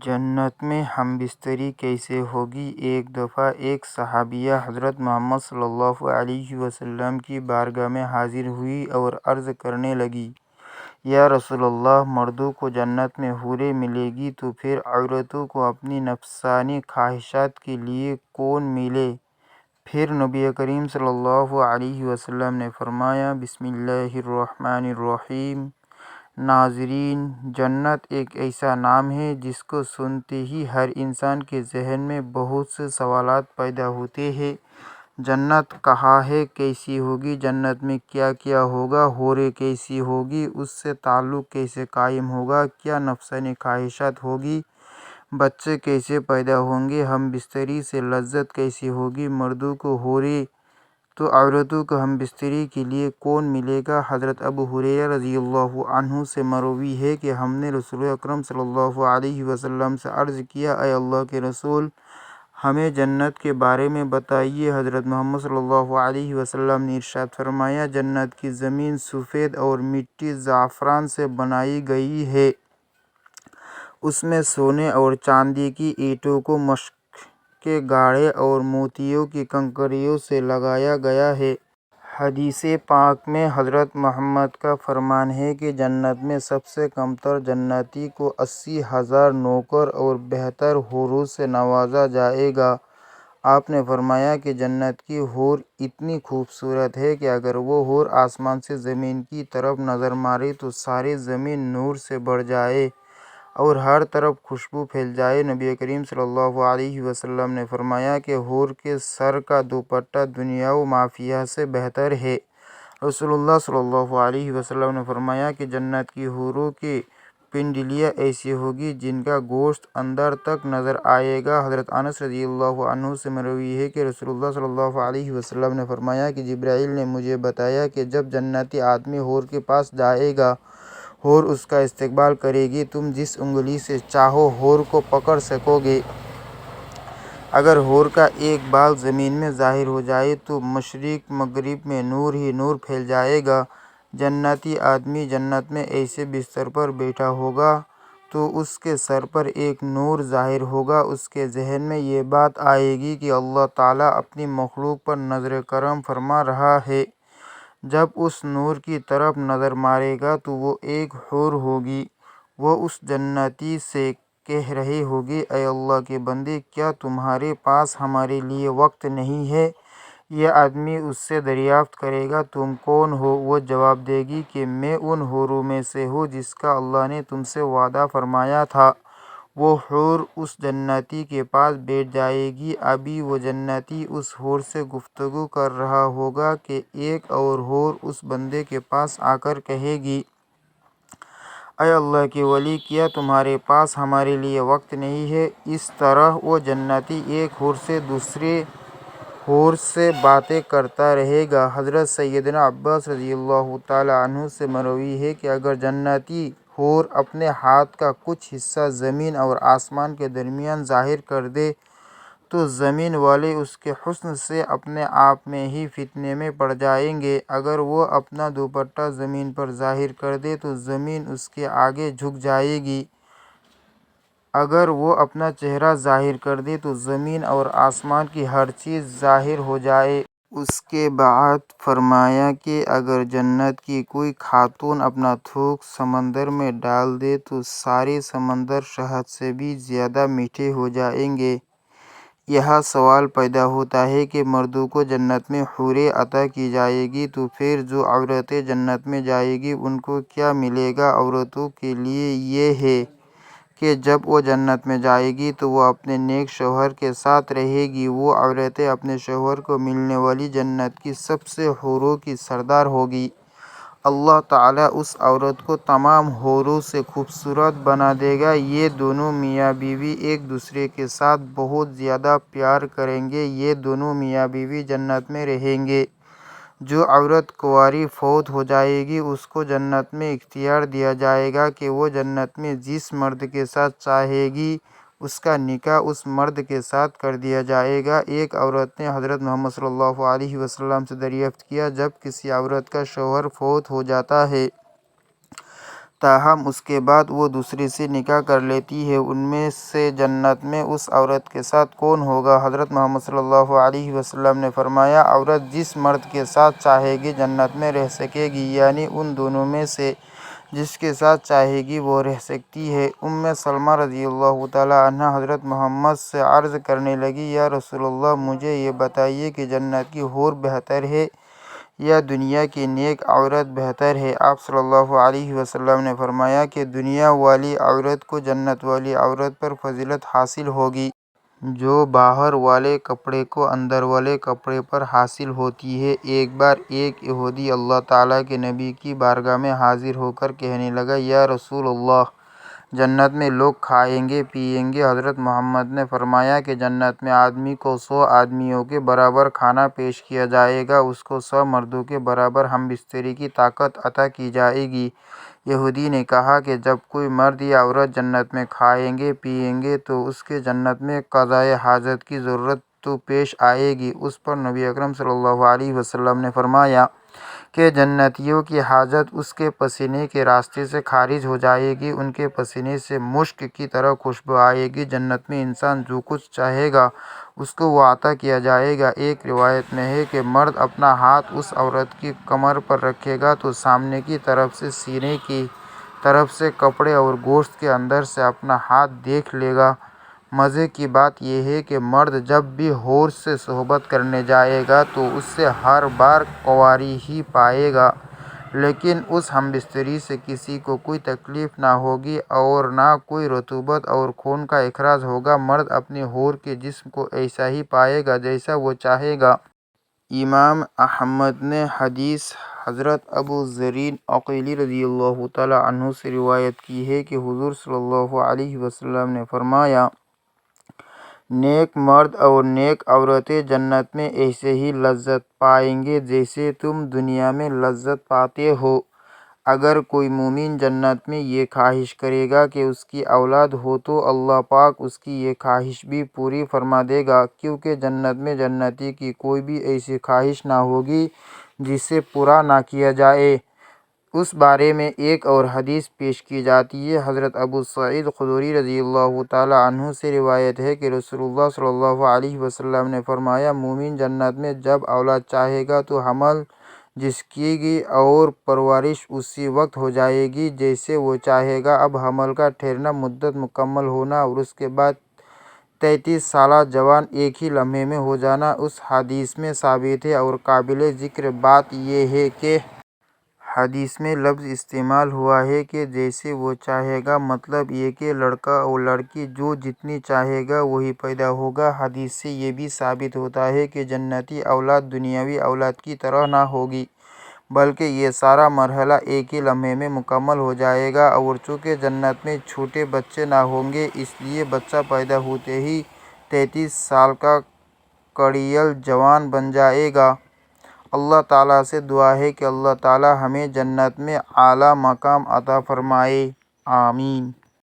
जन्नत में हमबिस्तरी कैसे होगी। एक दफ़ा एक सहाबिया हज़रत मोहम्मद सल्लल्लाहु अलैहि वसल्लम की बारगाह में हाजिर हुई और अर्ज़ करने लगी, या रसूलल्लाह, मर्दों को जन्नत में हूरें मिलेगी तो फिर औरतों को अपनी नफ्सानी ख्वाहिशात के लिए कौन मिले। फिर नबी करीम सल्लल्लाहु अलैहि वसल्लम ने फरमाया, बिस्मिल्लाहिर्रहमानिर्रहीम। नाज़रीन, जन्नत एक ऐसा नाम है जिसको सुनते ही हर इंसान के जहन में बहुत से सवालात पैदा होते हैं। जन्नत कहाँ है, कैसी होगी, जन्नत में क्या क्या होगा, हौरें कैसी होगी, उससे ताल्लुक़ कैसे कायम होगा, क्या नफ्सानी ख्वाहिशात होगी, बच्चे कैसे पैदा होंगे, हम बिस्तरी से लज्जत कैसी होगी, मर्दों को हौरें तो औरतों को हम बिस्तरी के लिए कौन मिलेगा। हज़रत अबू हुरैरा रज़ियल्लाहु अन्हु से मरवी है कि हमने रसूल अकरम सल्लल्लाहु अलैहि वसल्लम से अर्ज़ किया, ऐ अल्लाह के रसूल, हमें जन्नत के बारे में बताइए। हज़रत मोहम्मद सल्लल्लाहु अलैहि वसल्लम ने इरशाद फरमाया, जन्नत की ज़मीन सफ़ेद और मिट्टी ज़ाफ़रान से बनाई गई है, उसमें सोने और चांदी की ईंटों को मशक के गाढ़े और मोतियों की कंकरियों से लगाया गया है। हदीस पाक में हज़रत मोहम्मद का फरमान है कि जन्नत में सबसे कमतर जन्नती को 80,000 नौकर और बेहतर हूरों से नवाजा जाएगा। आपने फरमाया कि जन्नत की हूर इतनी खूबसूरत है कि अगर वो हूर आसमान से ज़मीन की तरफ नज़र मारे तो सारी ज़मीन नूर से भर जाए और हर तरफ खुशबू फैल जाए। नबी करीम सल्लल्लाहु अलैहि वसल्लम ने फरमाया कि हूर के सर का दुपट्टा दुनिया व माफिया से बेहतर है। रसूलुल्लाह सल्लल्लाहु अलैहि वसल्लम ने फरमाया कि जन्नत की हूरों की पिंडलियाँ ऐसी होगी जिनका गोश्त अंदर तक नज़र आएगा। हज़रत अनस रज़ियल्लाहु अन्हु से मरवी है कि रसूलुल्लाह सल्लल्लाहु अलैहि वसल्लम ने फरमाया कि जिब्राइल ने मुझे बताया कि जब जन्नती आदमी हूर के पास जाएगा, हूर उसका इस्तकबाल करेगी, तुम जिस उंगली से चाहो हूर को पकड़ सकोगे। अगर हूर का एक बाल ज़मीन में ज़ाहिर हो जाए तो मशरिक मगरिब में नूर ही नूर फैल जाएगा। जन्नती आदमी जन्नत में ऐसे बिस्तर पर बैठा होगा तो उसके सर पर एक नूर ज़ाहिर होगा। उसके जहन में ये बात आएगी कि अल्लाह ताला अपनी मखलूक पर नज़र करम फरमा रहा है। जब उस नूर की तरफ नज़र मारेगा तो वो एक हूर होगी। वो उस जन्नती से कह रही होगी, ऐ अल्लाह के बंदे, क्या तुम्हारे पास हमारे लिए वक्त नहीं है। यह आदमी उससे दरियाफ्त करेगा, तुम कौन हो। वो जवाब देगी कि मैं उन हूरों में से हूँ जिसका अल्लाह ने तुमसे वादा फरमाया था। वो हूर उस जन्नती के पास बैठ जाएगी। अभी वो जन्नती उस हूर से गुफ्तगू कर रहा होगा कि एक और हूर उस बंदे के पास आकर कहेगी, ऐ अल्लाह के वली, क्या तुम्हारे पास हमारे लिए वक्त नहीं है। इस तरह वो जन्नती एक हूर से दूसरे हूर से बातें करता रहेगा। हज़रत सैयदना अब्बास रज़ियल्लाहु ताला अन्हु से मरवी है कि अगर जन्नती हूर अपने हाथ का कुछ हिस्सा ज़मीन और आसमान के दरमियान ज़ाहिर कर दे तो ज़मीन वाले उसके हुस्न से अपने आप में ही फितने में पड़ जाएंगे। अगर वो अपना दुपट्टा ज़मीन पर ज़ाहिर कर दे तो ज़मीन उसके आगे झुक जाएगी। अगर वो अपना चेहरा ज़ाहिर कर दे तो ज़मीन और आसमान की हर चीज़ ज़ाहिर हो जाए। उसके बाद फरमाया कि अगर जन्नत की कोई खातून अपना थूक समंदर में डाल दे तो सारे समंदर शहद से भी ज़्यादा मीठे हो जाएंगे। यह सवाल पैदा होता है कि मर्दों को जन्नत में हूरें अता की जाएगी तो फिर जो औरतें जन्नत में जाएगी उनको क्या मिलेगा। औरतों के लिए ये है कि जब वो जन्नत में जाएगी तो वो अपने नेक शौहर के साथ रहेगी। वो औरतें अपने शौहर को मिलने वाली जन्नत की सबसे हूरों की सरदार होगी। अल्लाह ताला उस औरत को तमाम हूरों से खूबसूरत बना देगा। ये दोनों मियाँ बीवी एक दूसरे के साथ बहुत ज़्यादा प्यार करेंगे। ये दोनों मियाँ बीवी जन्नत में रहेंगे। जो औरत कुंवारी फौत हो जाएगी उसको जन्नत में इख्तियार दिया जाएगा कि वो जन्नत में जिस मर्द के साथ चाहेगी उसका निकाह उस मर्द के साथ कर दिया जाएगा। एक औरत ने हज़रत मोहम्मद सल्लल्लाहु अलैहि वसल्लम से दरियाफ्त किया, जब किसी औरत का शौहर फौत हो जाता है تاہم اس کے بعد وہ دوسری سے نکاح کر لیتی ہے، ان میں سے جنت میں اس عورت کے ساتھ کون ہوگا؟ حضرت محمد صلی اللہ علیہ وسلم نے فرمایا، عورت جس مرد کے ساتھ چاہے گی جنت میں رہ سکے گی، یعنی ان دونوں میں سے جس کے ساتھ چاہے گی وہ رہ سکتی ہے۔ سلمہ رضی اللہ تعالی عنہا حضرت محمد سے عرض کرنے لگی، یا رسول اللہ، مجھے یہ بتائیے کہ جنت کی حور بہتر ہے یا دنیا کی نیک عورت بہتر ہے؟ آپ صلی اللہ علیہ وسلم نے فرمایا کہ دنیا والی عورت کو جنت والی عورت پر فضیلت حاصل ہوگی، جو باہر والے کپڑے کو اندر والے کپڑے پر حاصل ہوتی ہے۔ ایک بار ایک یہودی اللہ تعالیٰ کے نبی کی بارگاہ میں حاضر ہو کر کہنے لگا، یا رسول اللہ، جنت میں لوگ کھائیں گے پیئیں گے؟ حضرت محمد نے فرمایا کہ جنت میں آدمی کو 100 آدمیوں کے برابر کھانا پیش کیا جائے گا، اس کو 100 مردوں کے برابر ہم بستری کی طاقت عطا کی جائے گی۔ یہودی نے کہا کہ جب کوئی مرد یا عورت جنت میں کھائیں گے پیئیں گے تو اس کے جنت میں قضائے حاجت کی ضرورت تو پیش آئے گی۔ اس پر نبی اکرم صلی اللہ علیہ وسلم نے فرمایا کہ جنتیوں کی حاجت اس کے پسینے کے راستے سے خارج ہو جائے گی، ان کے پسینے سے مشک کی طرح خوشبو آئے گی۔ جنت میں انسان جو کچھ چاہے گا اس کو وہ عطا کیا جائے گا۔ ایک روایت میں ہے کہ مرد اپنا ہاتھ اس عورت کی کمر پر رکھے گا تو سامنے کی طرف سے، سینے کی طرف سے، کپڑے اور گوشت کے اندر سے اپنا ہاتھ دیکھ لے گا۔ مزے کی بات یہ ہے کہ مرد جب بھی حور سے صحبت کرنے جائے گا تو اس سے ہر بار کنواری ہی پائے گا، لیکن اس ہم بستری سے کسی کو کوئی تکلیف نہ ہوگی اور نہ کوئی رطوبت اور خون کا اخراج ہوگا۔ مرد اپنی حور کے جسم کو ایسا ہی پائے گا جیسا وہ چاہے گا۔ امام احمد نے حدیث حضرت ابو ذر عقیلی رضی اللہ تعالی عنہ سے روایت کی ہے کہ حضور صلی اللہ علیہ وسلم نے فرمایا، نیک مرد اور نیک عورتیں جنت میں ایسے ہی لذت پائیں گے جیسے تم دنیا میں لذت پاتے ہو۔ اگر کوئی مومن جنت میں یہ خواہش کرے گا کہ اس کی اولاد ہو تو اللہ پاک اس کی یہ خواہش بھی پوری فرما دے گا، کیونکہ جنت میں جنتی کی کوئی بھی ایسی خواہش نہ ہوگی جسے پورا نہ کیا جائے۔ اس بارے میں ایک اور حدیث پیش کی جاتی ہے۔ حضرت ابو سعید خدری رضی اللہ تعالی عنہ سے روایت ہے کہ رسول اللہ صلی اللہ علیہ وسلم نے فرمایا، مومن جنت میں جب اولاد چاہے گا تو حمل جس کی گی اور پرورش اسی وقت ہو جائے گی جیسے وہ چاہے گا۔ اب حمل کا ٹھہرنا، مدت مکمل ہونا اور اس کے بعد 33 سالہ جوان ایک ہی لمحے میں ہو جانا اس حدیث میں ثابت ہے۔ اور قابل ذکر بات یہ ہے کہ حدیث میں لفظ استعمال ہوا ہے کہ جیسے وہ چاہے گا، مطلب یہ کہ لڑکا اور لڑکی جو جتنی چاہے گا وہی پیدا ہوگا۔ حدیث سے یہ بھی ثابت ہوتا ہے کہ جنتی اولاد دنیاوی اولاد کی طرح نہ ہوگی، بلکہ یہ سارا مرحلہ ایک ہی لمحے میں مکمل ہو جائے گا۔ اور چونکہ جنت میں چھوٹے بچے نہ ہوں گے، اس لیے بچہ پیدا ہوتے ہی 33 سال کا کڑیل جوان بن جائے گا۔ اللہ تعالیٰ سے دعا ہے کہ اللہ تعالیٰ ہمیں جنت میں اعلیٰ مقام عطا فرمائے، آمین۔